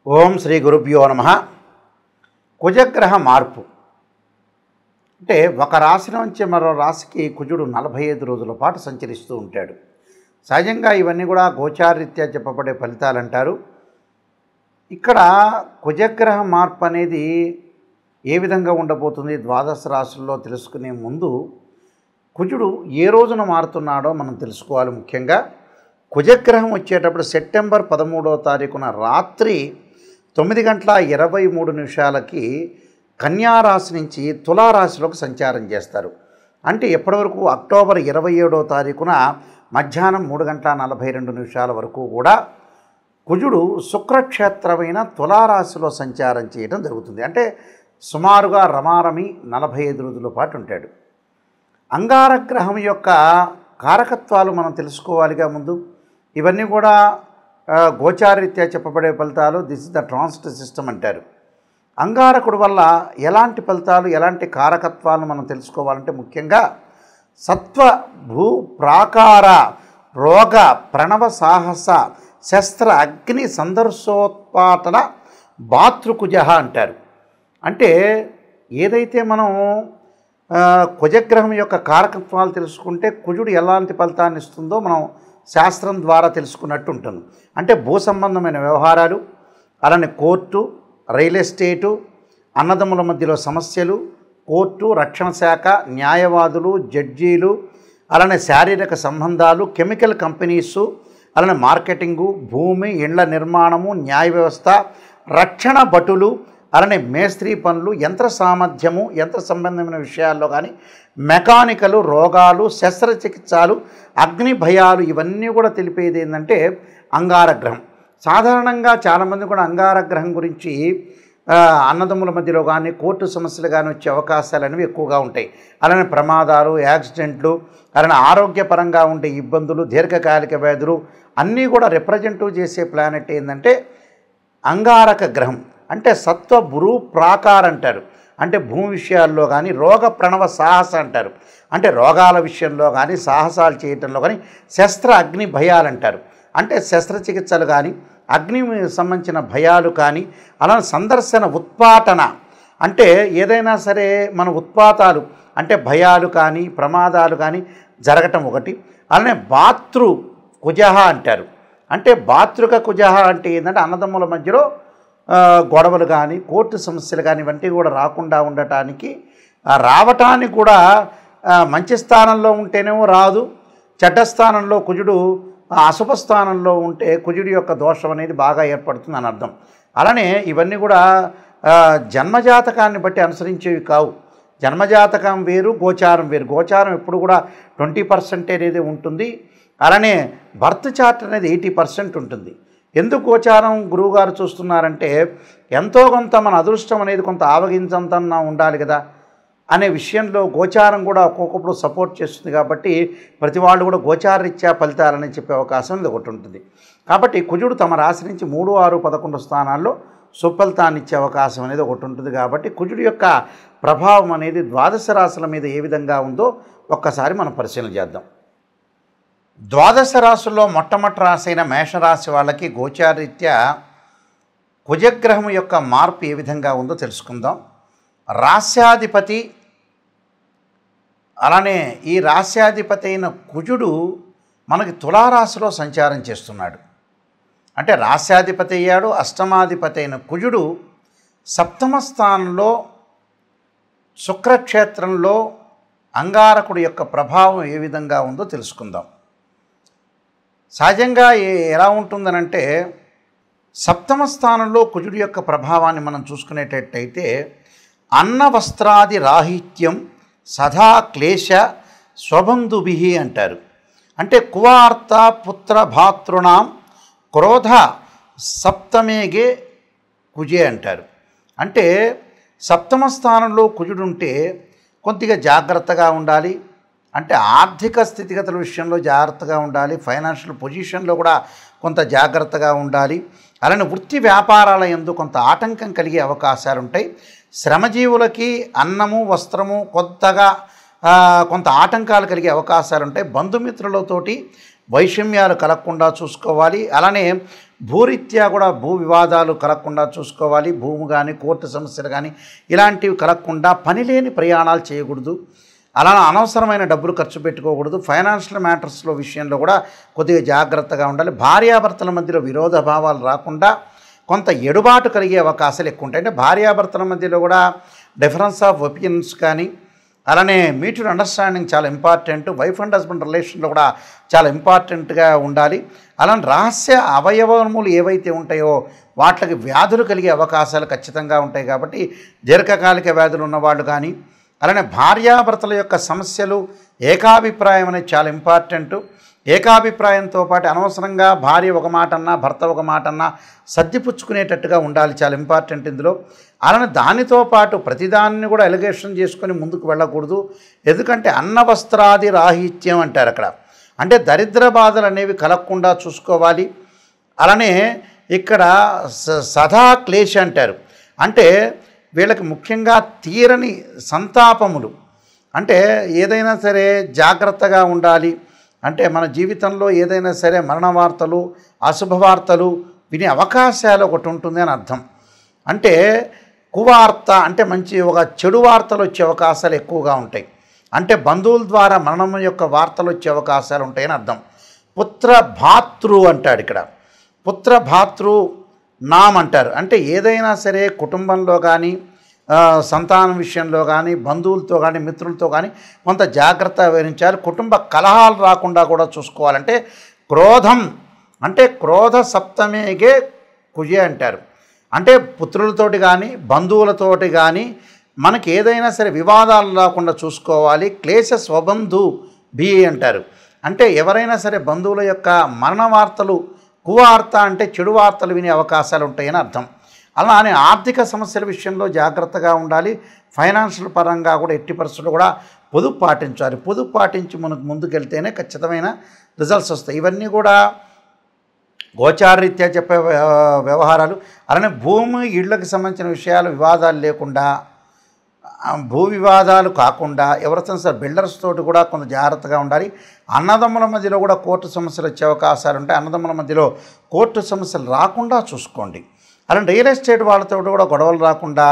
ఓం శ్రీ గురుభ్యో నమః. కుజగ్రహ మార్పు అంటే ఒక రాశి నుంచి మరో రాశికి కుజుడు 45 రోజుల పాటు సంచరిస్తూ ఉంటాడు. సహజంగా ఇవన్నీ కూడా గోచారరీత్యా చెప్పబడే ఫలితాలు అంటారు. ఇక్కడ కుజగ్రహ మార్పు అనేది ఏ విధంగా ఉండబోతుంది ద్వాదశ రాశుల్లో తెలుసుకునే ముందు కుజుడు ఏ రోజున మారుతున్నాడో మనం తెలుసుకోవాలి. ముఖ్యంగా కుజగ్రహం వచ్చేటప్పుడు సెప్టెంబర్ 13వ తారీఖున రాత్రి 9:23 కన్యారాశి నుంచి తులారాశిలోకి సంచారం చేస్తారు. అంటే ఎప్పటివరకు అక్టోబర్ 27వ తారీఖున మధ్యాహ్నం 3:42 వరకు కూడా కుజుడు శుక్రక్షేత్రమైన తులారాశిలో సంచారం చేయడం జరుగుతుంది. అంటే సుమారుగా రమారమి 45 రోజుల పాటు ఉంటాడు. అంగారగ్రహం యొక్క కారకత్వాలు మనం తెలుసుకోవాలిగా ముందు. ఇవన్నీ కూడా గోచారరీత్యా చెప్పబడే ఫలితాలు. This is the transit system అంటారు. అంగారకుడు వల్ల ఎలాంటి ఫలితాలు, ఎలాంటి కారకత్వాలను మనం తెలుసుకోవాలంటే ముఖ్యంగా సత్వ భూ ప్రాకార రోగ ప్రణవ సాహస శస్త్ర అగ్ని సందర్శోత్పాటన భాతృకుజ అంటారు. అంటే ఏదైతే మనం కుజగ్రహం యొక్క కారకత్వాలు తెలుసుకుంటే కుజుడు ఎలాంటి ఫలితాన్ని ఇస్తుందో మనం శాస్త్రం ద్వారా తెలుసుకున్నట్టు ఉంటుంది. అంటే భూ సంబంధమైన వ్యవహారాలు, అలానే కోర్టు, రియల్ ఎస్టేటు, అన్నదమ్ముల మధ్యలో సమస్యలు, కోర్టు, రక్షణ శాఖ, న్యాయవాదులు, జడ్జీలు, అలానే శారీరక సంబంధాలు, కెమికల్ కంపెనీసు, అలానే మార్కెటింగు, భూమి, ఇండ్ల నిర్మాణము, న్యాయ వ్యవస్థ, రక్షణ భటులు, అలానే మేస్త్రీ పనులు, యంత్ర సామర్థ్యము, యంత్ర సంబంధమైన విషయాల్లో కానీ మెకానికలు, రోగాలు, శస్త్రచికిత్సలు, అగ్ని భయాలు, ఇవన్నీ కూడా తెలిపేది ఏంటంటే అంగారగ్రహం. సాధారణంగా చాలామంది కూడా అంగారగ్రహం గురించి అన్నదమ్ముల మధ్యలో కానీ కోర్టు సమస్యలు కానీ వచ్చే అవకాశాలు అనేవి ఎక్కువగా ఉంటాయి. అలానే ప్రమాదాలు, యాక్సిడెంట్లు, అలానే ఆరోగ్యపరంగా ఉండే ఇబ్బందులు, దీర్ఘకాలిక వ్యాధులు అన్నీ కూడా రిప్రజెంటివ్ చేసే ప్లానెట్ ఏంటంటే అంగారక గ్రహం. అంటే సత్వ భూ ప్రాకార అంటారు. అంటే భూమి విషయాల్లో కానీ రోగ ప్రణవ సాహస అంటారు. అంటే రోగాల విషయంలో కానీ సాహసాలు చేయటంలో కానీ శస్త్ర అగ్ని భయాలు అంటారు. అంటే శస్త్రచికిత్సలు కానీ అగ్ని సంబంధించిన భయాలు కానీ అలానే సందర్శన ఉత్పాటన అంటే ఏదైనా సరే మన ఉత్పాతాలు అంటే భయాలు కానీ ప్రమాదాలు కానీ జరగటం ఒకటి. అలానే భాతృ కుజహ అంటారు. అంటే భాతృక కుజహ అంటే ఏంటంటే అన్నదమ్ముల మధ్యలో గొడవలు కానీ కోర్టు సమస్యలు కానీ ఇవన్నీ కూడా రాకుండా ఉండటానికి రావటానికి కూడా మంచి స్థానంలో ఉంటేనేమో రాదు, చెడ్డ స్థానంలో కుజుడు అశుభ స్థానంలో ఉంటే కుజుడి యొక్క దోషం అనేది బాగా ఏర్పడుతుంది అని అర్థం. అలానే ఇవన్నీ కూడా జన్మజాతకాన్ని బట్టి అనుసరించేవి కావు. జన్మజాతకం వేరు, గోచారం వేరు. గోచారం ఎప్పుడు కూడా 20% అనేది ఉంటుంది. అలానే బర్త్ చార్ట్ అనేది 80% ఉంటుంది. ఎందుకు గోచారం గురువుగారు చూస్తున్నారంటే ఎంతో కొంత మన అదృష్టం అనేది కొంత ఆవగించంతన్నా ఉండాలి కదా అనే విషయంలో గోచారం కూడా ఒక్కొక్కప్పుడు సపోర్ట్ చేస్తుంది. కాబట్టి ప్రతి వాళ్ళు కూడా గోచారరీత్యా ఫలితాలని చెప్పే అవకాశం ఇది ఒకటి ఉంటుంది. కాబట్టి కుజుడు తమ రాశి నుంచి 3, 6, 11 స్థానాల్లో సుఫలితాన్ని ఇచ్చే అవకాశం అనేది ఒకటి ఉంటుంది. కాబట్టి కుజుడు యొక్క ప్రభావం అనేది ద్వాదశ రాశుల మీద ఏ విధంగా ఉందో ఒక్కసారి మనం పరిశీలన చేద్దాం. ద్వాదశ రాశుల్లో మొట్టమొదటి రాశి అయిన మేషరాశి వాళ్ళకి గోచారరీత్యా కుజగ్రహం యొక్క మార్పు ఏ విధంగా ఉందో తెలుసుకుందాం. రాస్యాధిపతి అలానే ఈ రాస్యాధిపతి అయిన కుజుడు మనకి తులారాశిలో సంచారం చేస్తున్నాడు. అంటే రాస్యాధిపతి అయ్యాడు. అష్టమాధిపతి అయిన కుజుడు సప్తమ స్థానంలో శుక్రక్షేత్రంలో అంగారకుడి యొక్క ప్రభావం ఏ విధంగా ఉందో తెలుసుకుందాం. సహజంగా ఎలా ఉంటుందనంటే సప్తమ స్థానంలో కుజుడి యొక్క ప్రభావాన్ని మనం చూసుకునేటట్టయితే అన్న వస్త్రాది రాహిత్యం సదా క్లేశ స్వబంధుభి అంటారు. అంటే కువార్త పుత్ర భాతృణాం క్రోధ సప్తమేగే కుజే అంటారు. అంటే సప్తమ స్థానంలో కుజుడుంటే కొద్దిగా జాగ్రత్తగా ఉండాలి. అంటే ఆర్థిక స్థితిగతుల విషయంలో జాగ్రత్తగా ఉండాలి. ఫైనాన్షియల్ పొజిషన్లో కూడా కొంత జాగ్రత్తగా ఉండాలి. అలానే వృత్తి వ్యాపారాల యందు కొంత ఆటంకం కలిగే అవకాశాలు ఉంటాయి. శ్రమజీవులకి అన్నము వస్త్రము కొత్తగా కొంత ఆటంకాలు కలిగే అవకాశాలు ఉంటాయి. బంధుమిత్రులతోటి వైషమ్యాలు కలగకుండా చూసుకోవాలి. అలానే భూరీత్యా కూడా భూ వివాదాలు కలగకుండా చూసుకోవాలి. భూమి కానీ కోర్టు సమస్యలు కానీ ఇలాంటివి కలగకుండా పనిలేని ప్రయాణాలు చేయకూడదు. అలా అనవసరమైన డబ్బులు ఖర్చు పెట్టుకోకూడదు. ఫైనాన్షియల్ మ్యాటర్స్లో విషయంలో కూడా కొద్దిగా జాగ్రత్తగా ఉండాలి. భార్యాభర్తల మధ్యలో విరోధ భావాలు రాకుండా కొంత ఎడుబాటు కలిగే అవకాశాలు ఎక్కువ ఉంటాయి. అంటే భార్యాభర్తల మధ్యలో కూడా డిఫరెన్స్ ఆఫ్ ఒపీనియన్స్ కానీ అలానే మ్యూచువల్ అండర్స్టాండింగ్ చాలా ఇంపార్టెంట్. వైఫ్ అండ్ హస్బెండ్ రిలేషన్లో కూడా చాలా ఇంపార్టెంట్గా ఉండాలి. అలానే రహస్య అవయవములు ఏవైతే ఉంటాయో వాటికి వ్యాధులు కలిగే అవకాశాలు ఖచ్చితంగా ఉంటాయి. కాబట్టి దీర్ఘకాలిక వ్యాధులు ఉన్నవాళ్ళు కానీ అలానే భార్యాభర్తల యొక్క సమస్యలు ఏకాభిప్రాయం అనేది చాలా ఇంపార్టెంట్. ఏకాభిప్రాయంతో పాటు అనవసరంగా భార్య ఒక మాట అన్నా భర్త ఒక మాట అన్నా సర్దిపుచ్చుకునేటట్టుగా ఉండాలి, చాలా ఇంపార్టెంట్ ఇందులో. అలానే దానితో పాటు ప్రతిదాన్ని కూడా ఎలిగేషన్ చేసుకొని ముందుకు వెళ్ళకూడదు. ఎందుకంటే అన్న వస్త్రాది రాహిత్యం అంటారు అక్కడ. అంటే దరిద్ర బాధలు అనేవి కలగకుండా చూసుకోవాలి. అలానే ఇక్కడ సదా క్లేశ అంటారు. అంటే వీళ్ళకి ముఖ్యంగా తీరని సంతాపములు, అంటే ఏదైనా సరే జాగ్రత్తగా ఉండాలి. అంటే మన జీవితంలో ఏదైనా సరే మరణ వార్తలు అశుభవార్తలు వినే అవకాశాలు ఒకటి ఉంటుంది అని అర్థం. అంటే కువార్త అంటే మంచి ఒక చెడు వార్తలు వచ్చే అవకాశాలు ఎక్కువగా ఉంటాయి. అంటే బంధువుల ద్వారా మరణం యొక్క వార్తలు వచ్చే అవకాశాలు ఉంటాయని అర్థం. పుత్ర భాతృ అంటాడు ఇక్కడ. పుత్ర భాతృ నామ్ అంటారు. అంటే ఏదైనా సరే కుటుంబంలో కానీ సంతానం విషయంలో కానీ బంధువులతో కానీ మిత్రులతో కానీ కొంత జాగ్రత్త వహించాలి. కుటుంబ కలహాలు రాకుండా కూడా చూసుకోవాలంటే క్రోధం అంటే క్రోధ సప్తమేగే కుజే అంటారు. అంటే పుత్రులతోటి కానీ బంధువులతోటి కానీ మనకి ఏదైనా సరే వివాదాలు రాకుండా చూసుకోవాలి. క్లేశ స్వబంధు బి అంటారు. అంటే ఎవరైనా సరే బంధువుల యొక్క మరణ వార్తలు కువార్త అంటే చెడు వార్తలు వినే అవకాశాలు ఉంటాయని అర్థం. అలానే ఆర్థిక సమస్యల విషయంలో జాగ్రత్తగా ఉండాలి. ఫైనాన్షియల్ పరంగా కూడా ఎట్టి పరిస్థితుల్లో కూడా పొదుపు పాటించాలి. పొదుపు పాటించి మనకు ముందుకెళ్తేనే ఖచ్చితమైన రిజల్ట్స్ వస్తాయి. ఇవన్నీ కూడా గోచారరీత్యా చెప్పే వ్యవహారాలు. అలానే భూమి ఇళ్లకు సంబంధించిన విషయాలు వివాదాలు లేకుండా, భూ వివాదాలు కాకుండా ఎవరితో సార్ బిల్డర్స్ తోటి కూడా కొంత జాగ్రత్తగా ఉండాలి. అన్నదమ్ముల మధ్యలో కూడా కోర్టు సమస్యలు వచ్చే అవకాశాలు ఉంటాయి. అన్నదమ్ముల మధ్యలో కోర్టు సమస్యలు రాకుండా చూసుకోండి. అలానే రియల్ ఎస్టేట్ వాళ్ళతో కూడా గొడవలు రాకుండా,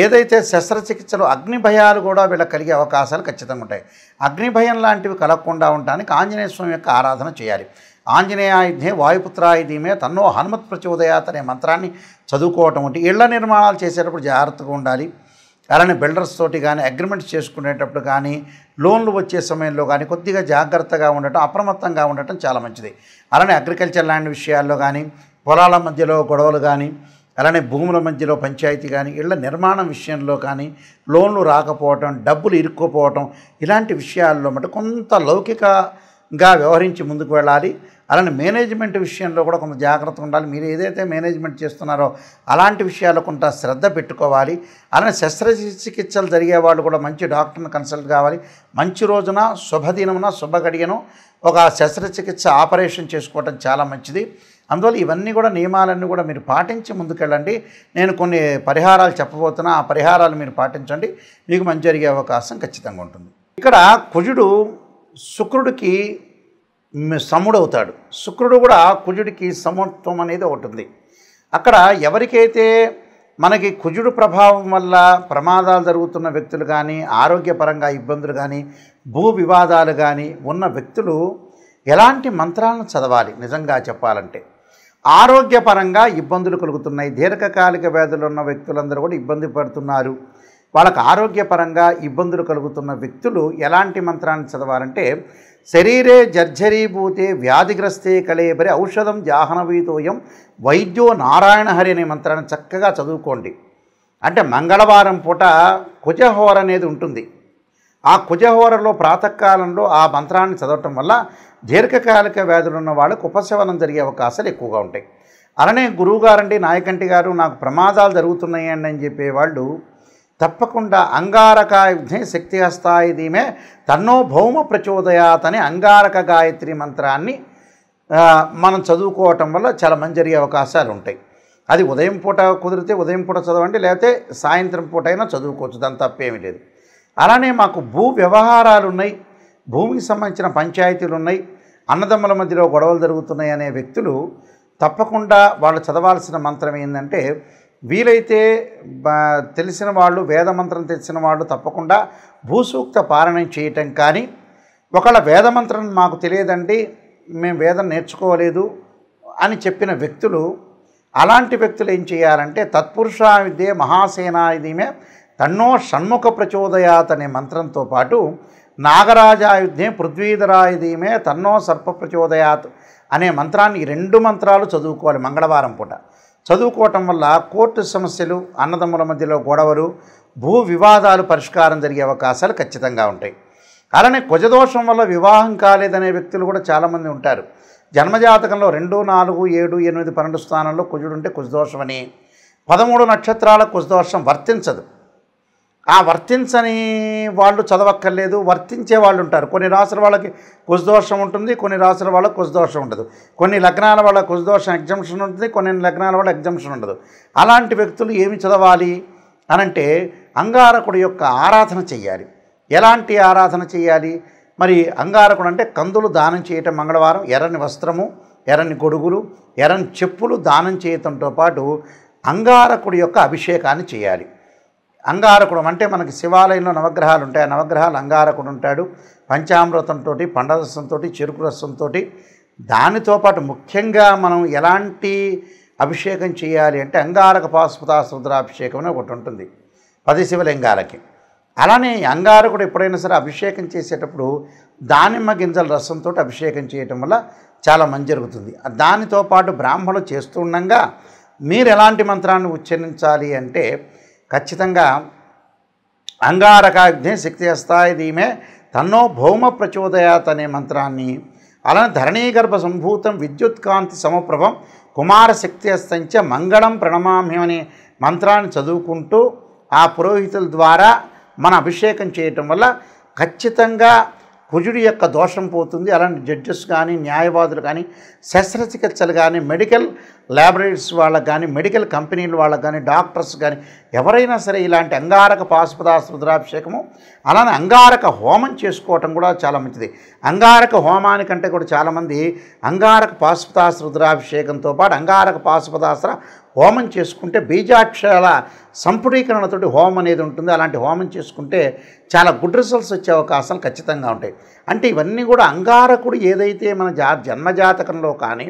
ఏదైతే శస్త్రచికిత్సలు అగ్ని భయాలు కూడా వీళ్ళకి కలిగే అవకాశాలు ఖచ్చితంగా ఉంటాయి. అగ్ని భయం లాంటివి కలగకుండా ఉండడానికి ఆంజనేయ స్వామి యొక్క ఆరాధన చేయాలి. ఆంజనేయాయుధే వాయుపుత్రాయుధీమే తన్నో హనుమత్ ప్రచోదయాత్ అనే మంత్రాన్ని చదువుకోవటం ఉంటే ఇళ్ల నిర్మాణాలు చేసేటప్పుడు జాగ్రత్తగా ఉండాలి. అలానే బిల్డర్స్ తోటి కానీ అగ్రిమెంట్స్ చేసుకునేటప్పుడు కానీ లోన్లు వచ్చే సమయంలో కానీ కొద్దిగా జాగ్రత్తగా ఉండటం, అప్రమత్తంగా ఉండటం చాలా మంచిది. అలానే అగ్రికల్చర్ ల్యాండ్ విషయాల్లో కానీ, పొలాల మధ్యలో గొడవలు కానీ, అలానే భూముల మధ్యలో పంచాయతీ కానీ, ఇళ్ల నిర్మాణం విషయంలో కానీ లోన్లు రాకపోవటం, డబ్బులు ఇరుక్కుపోవటం ఇలాంటి విషయాల్లో మటు కొంత లౌకికంగా వ్యవహరించి ముందుకు వెళ్ళాలి. అలానే మేనేజ్మెంట్ విషయంలో కూడా కొంత జాగ్రత్తగా ఉండాలి. మీరు ఏదైతే మేనేజ్మెంట్ చేస్తున్నారో అలాంటి విషయాల్లో కొంత శ్రద్ధ పెట్టుకోవాలి. అలానే శస్త్రచికిత్సలు జరిగే వాళ్ళు కూడా మంచి డాక్టర్ని కన్సల్ట్ కావాలి. మంచి రోజున శుభదినమున శుభగడియను ఒక శస్త్రచికిత్స ఆపరేషన్ చేసుకోవటం చాలా మంచిది. అందువల్ల ఇవన్నీ కూడా నియమాలన్నీ కూడా మీరు పాటించి ముందుకెళ్ళండి. నేను కొన్ని పరిహారాలు చెప్పబోతున్నా, ఆ పరిహారాలు మీరు పాటించండి, మీకు మంచి జరిగే అవకాశం ఖచ్చితంగా ఉంటుంది. ఇక్కడ కుజుడు శుక్రుడికి సముడవుతాడు. శుక్రుడు కూడా కుజుడికి సమత్వం అనేది ఒకటి ఉంది. అక్కడ ఎవరికైతే మనకి కుజుడు ప్రభావం వల్ల ప్రమాదాలు జరుగుతున్న వ్యక్తులు కానీ, ఆరోగ్యపరంగా ఇబ్బందులు కానీ, భూ వివాదాలు కానీ ఉన్న వ్యక్తులు ఎలాంటి మంత్రాలను చదవాలి నిజంగా చెప్పాలంటే? ఆరోగ్యపరంగా ఇబ్బందులు కలుగుతున్నాయి, దీర్ఘకాలిక వ్యాధులు ఉన్న వ్యక్తులందరూ కూడా ఇబ్బంది పడుతున్నారు. వాళ్ళకు ఆరోగ్యపరంగా ఇబ్బందులు కలుగుతున్న వ్యక్తులు ఎలాంటి మంత్రాన్ని చదవాలంటే శరీరే జర్జరీభూతే వ్యాధిగ్రస్తే కళేబరి ఔషధం జాహ్నవీతోయం వైద్యో నారాయణ హరి అనే మంత్రాన్ని చక్కగా చదువుకోండి. అంటే మంగళవారం పూట కుజహోర అనేది ఉంటుంది. ఆ కుజహోరలో ప్రాతకాలంలో ఆ మంత్రాన్ని చదవటం వల్ల దీర్ఘకాలిక వ్యాధులు ఉన్న వాళ్ళకు ఉపశమనం జరిగే అవకాశాలు ఎక్కువగా ఉంటాయి. అలానే గురువుగారండి, నాయకంటి గారు నాకు ప్రమాదాలు జరుగుతున్నాయండి అని చెప్పేవాళ్ళు తప్పకుండా అంగారకాయుధే శక్తి హస్తాయుధీమే తన్నో భౌమ ప్రచోదయాత్ అనే అంగారక గాయత్రి మంత్రాన్ని మనం చదువుకోవటం వల్ల చాలా మంచి జరిగే అవకాశాలు ఉంటాయి. అది ఉదయం పూట కుదిరితే ఉదయం పూట చదవండి, లేకపోతే సాయంత్రం పూట అయినా చదువుకోవచ్చు, దాని తప్పేమీ లేదు. అలానే మాకు భూ వ్యవహారాలు ఉన్నాయి, భూమికి సంబంధించిన పంచాయతీలు ఉన్నాయి, అన్నదమ్ముల మధ్యలో గొడవలు జరుగుతున్నాయి అనే వ్యక్తులు తప్పకుండా వాళ్ళు చదవాల్సిన మంత్రం ఏంటంటే, వీలైతే తెలిసిన వాళ్ళు, వేదమంత్రం తెలిసిన వాళ్ళు తప్పకుండా భూసూక్త పారాయణం చేయటం కానీ, ఒకవేళ వేదమంత్రం మాకు తెలియదండి, మేము వేదం నేర్చుకోలేదు అని చెప్పిన వ్యక్తులు, అలాంటి వ్యక్తులు ఏం చేయాలంటే తత్పురుషా విద్యే మహాసేనాయుధీమే తన్నో షణ్ముఖ ప్రచోదయాత్ అనే మంత్రంతో పాటు నాగరాజాయుధే పృథ్వీధరాయుధీమే తన్నో సర్ప ప్రచోదయాత్ అనే మంత్రాన్ని, ఈ 2 మంత్రాలు చదువుకోవాలి మంగళవారం పూట. చదువుకోవటం వల్ల కోర్టు సమస్యలు, అన్నదమ్ముల మధ్యలో గొడవలు, భూ వివాదాలు పరిష్కారం జరిగే అవకాశాలు ఖచ్చితంగా ఉంటాయి. అలానే కుజదోషం వల్ల వివాహం కాలేదనే వ్యక్తులు కూడా చాలామంది ఉంటారు. జన్మజాతకంలో 2, 4, 7, 8, 12 స్థానంలో కుజుడు ఉంటే కుజదోషమని, 13 నక్షత్రాల కుజదోషం వర్తించదు. ఆ వర్తించని వాళ్ళు చదవక్కర్లేదు, వర్తించే వాళ్ళు ఉంటారు. కొన్ని రాసుల వాళ్ళకి కుజదోషం ఉంటుంది, కొన్ని రాసుల వాళ్ళకి కుజదోషం ఉండదు. కొన్ని లగ్నాల వాళ్ళ కుజదోషం ఎగ్జంప్షన్ ఉంటుంది, కొన్ని లగ్నాల వాళ్ళ ఎగ్జంప్షన్ ఉండదు. అలాంటి వ్యక్తులు ఏమి చదవాలి అనంటే అంగారకుడి యొక్క ఆరాధన చెయ్యాలి. ఎలాంటి ఆరాధన చేయాలి మరి? అంగారకుడు అంటే కందులు దానం చేయటం మంగళవారం, ఎర్రని వస్త్రము, ఎర్రని గొడుగులు, ఎర్రని చెప్పులు దానం చేయటంతో పాటు అంగారకుడి యొక్క అభిషేకాన్ని చేయాలి. అంగారకుడు అంటే మనకి శివాలయంలో నవగ్రహాలు ఉంటాయి, ఆ నవగ్రహాలు అంగారకుడు ఉంటాడు. పంచామృతంతో, పండరసంతో, చెరుకు రసంతో, దానితో పాటు ముఖ్యంగా మనం ఎలాంటి అభిషేకం చేయాలి అంటే అంగారక పాశుపతాస్త్ర రుద్రాభిషేకం అని ఒకటి ఉంటుంది 10 శివలింగాలకి. అలానే అంగారకుడు ఎప్పుడైనా సరే అభిషేకం చేసేటప్పుడు దానిమ్మ గింజల రసంతో అభిషేకం చేయటం వల్ల చాలా మంచి జరుగుతుంది. దానితో పాటు బ్రాహ్మణులు చేస్తూ ఉండగా మీరు ఎలాంటి మంత్రాన్ని ఉచ్చరించాలి అంటే ఖచ్చితంగా అంగారకాగ్నే శక్తి హస్తాయ ధీమే తన్నో భౌమ ప్రచోదయాత్ అనే మంత్రాన్ని, అలానే ధరణీగర్భ సంభూతం విద్యుత్కాంతి సమప్రభం కుమార శక్తి హస్తంచ మంగళం ప్రణమామ్యం అనే మంత్రాన్ని చదువుకుంటూ ఆ పురోహితుల ద్వారా మన అభిషేకం చేయటం వల్ల ఖచ్చితంగా కుజుడి యొక్క దోషం పోతుంది. అలాంటి జడ్జెస్ కానీ, న్యాయవాదులు కానీ, శస్త్రచికిత్సలు కానీ, మెడికల్ ల్యాబొరేటరీస్ వాళ్ళకు కానీ, మెడికల్ కంపెనీల వాళ్ళకు కానీ, డాక్టర్స్ కానీ ఎవరైనా సరే ఇలాంటి అంగారక పాశుపతాస్త్ర రుద్రాభిషేకము, అలానే అంగారక హోమం చేసుకోవటం కూడా చాలా మంచిది. అంగారక హోమానికంటే కూడా చాలామంది అంగారక పాశుపతాస్త్ర రుద్రాభిషేకంతో పాటు అంగారక పాశుపతాస్త్ర హోమం చేసుకుంటే బీజాక్షరాల సంపుటీకరణతోటి హోమం అనేది ఉంటుంది. అలాంటి హోమం చేసుకుంటే చాలా గుడ్ రిజల్ట్స్ వచ్చే అవకాశాలు ఖచ్చితంగా ఉంటాయి. అంటే ఇవన్నీ కూడా అంగారకుడు ఏదైతే మన జన్మజాతకంలో కానీ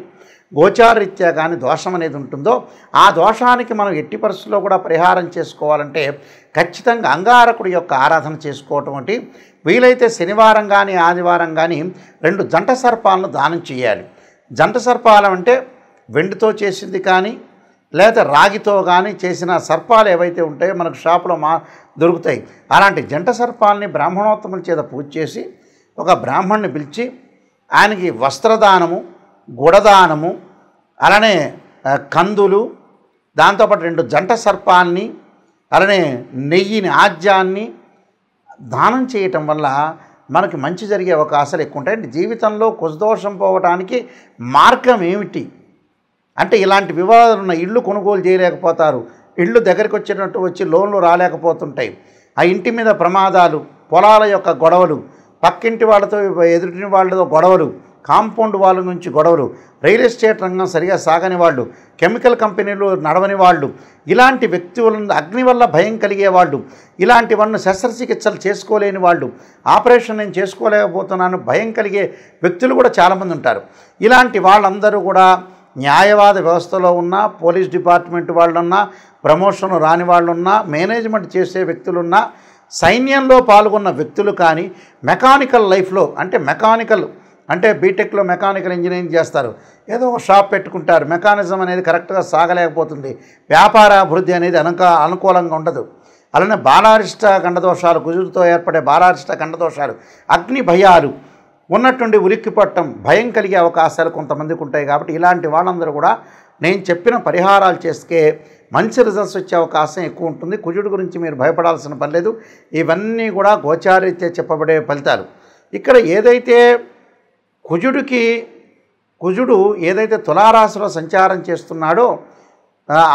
గోచారరీత్యా కానీ దోషం అనేది ఉంటుందో ఆ దోషానికి మనం ఎట్టి పరిస్థితుల్లో కూడా పరిహారం చేసుకోవాలంటే ఖచ్చితంగా అంగారకుడి యొక్క ఆరాధన చేసుకోవటం వంటి, వీలైతే శనివారం కానీ ఆదివారం కానీ 2 జంట సర్పాలను దానం చేయాలి. జంట సర్పాలు అంటే వెండితో చేసింది కానీ లేదా రాగితో కానీ చేసిన సర్పాలు ఏవైతే ఉంటాయో మనకు షాపులో దొరుకుతాయి. అలాంటి జంట సర్పాలని బ్రాహ్మణోత్తముల చేత పూజ చేసి ఒక బ్రాహ్మణ్ణి పిలిచి ఆయనకి వస్త్రదానము, గుడదానము, అలానే కందులు, దాంతోపాటు 2 జంట సర్పాన్ని, అలానే నెయ్యిని, ఆజ్యాన్ని దానం చేయటం వల్ల మనకి మంచి జరిగే అవకాశాలు ఎక్కువ ఉంటాయి. జీవితంలో కుజదోషం పోవడానికి మార్గం ఏమిటి అంటే ఇలాంటి వివాదాలు ఉన్న ఇళ్ళు కొనుగోలు చేయలేకపోతారు, ఇళ్ళు దగ్గరికి వచ్చేటట్టు వచ్చి లోన్లు రాలేకపోతుంటాయి, ఆ ఇంటి మీద ప్రమాదాలు, పొలాల యొక్క గొడవలు, పక్కింటి వాళ్ళతో ఎదుటి వాళ్ళతో గొడవలు, కాంపౌండ్ వాళ్ళ నుంచి గొడవలు, రియల్ ఎస్టేట్ రంగం సరిగా సాగని వాళ్ళు, కెమికల్ కంపెనీలు నడవని వాళ్ళు, ఇలాంటి వ్యక్తులను అగ్ని వల్ల భయం కలిగే వాళ్ళు, ఇలాంటివన్నీ శస్త్రచికిత్సలు చేసుకోలేని వాళ్ళు, ఆపరేషన్ నేను చేసుకోలేకపోతున్నాను భయం కలిగే వ్యక్తులు కూడా చాలామంది ఉంటారు. ఇలాంటి వాళ్ళందరూ కూడా న్యాయవాద వ్యవస్థలో ఉన్న, పోలీస్ డిపార్ట్మెంట్ వాళ్ళున్నా, ప్రమోషన్ రాని వాళ్ళున్నా, మేనేజ్మెంట్ చేసే వ్యక్తులున్నా, సైన్యంలో పాల్గొన్న వ్యక్తులు కానీ, మెకానికల్ లైఫ్లో అంటే బీటెక్లో మెకానికల్ ఇంజనీరింగ్ చేస్తారు, ఏదో ఒక షాప్ పెట్టుకుంటారు, మెకానిజం అనేది కరెక్ట్గా సాగలేకపోతుంది, వ్యాపార అభివృద్ధి అనేది అనుకూలంగా ఉండదు. అలానే బాలారిష్ట గండదోషాలు, కుజుడితో ఏర్పడే బాలారిష్ట గండదోషాలు, అగ్ని భయాలు ఉన్నట్టుండి ఉలిక్కి పట్టడం, భయం కలిగే అవకాశాలు కొంతమందికి ఉంటాయి. కాబట్టి ఇలాంటి వాళ్ళందరూ కూడా నేను చెప్పిన పరిహారాలు చేస్తే మంచి రిజల్ట్స్ వచ్చే అవకాశం ఎక్కువ ఉంటుంది. కుజుడు గురించి మీరు భయపడాల్సిన పని లేదు. ఇవన్నీ కూడా గోచారీత్యా చెప్పబడే ఫలితాలు. ఇక్కడ ఏదైతే కుజుడు ఏదైతే తులారాశిలో సంచారం చేస్తున్నాడో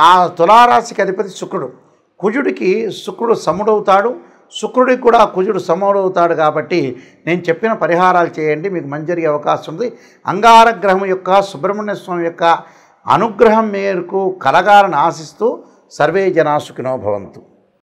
ఆ తులారాశికి అధిపతి శుక్రుడు. కుజుడికి శుక్రుడు సముడవుతాడు, శుక్రుడికి కూడా కుజుడు సమవుతాడు కాబట్టి నేను చెప్పిన పరిహారాలు చేయండి, మీకు మంచి జరిగే అవకాశం ఉంది. అంగారగ్రహం యొక్క సుబ్రహ్మణ్య స్వామి యొక్క అనుగ్రహం మేరకు కలగాలని ఆశిస్తూ సర్వే జనా సుఖినో భవంతు.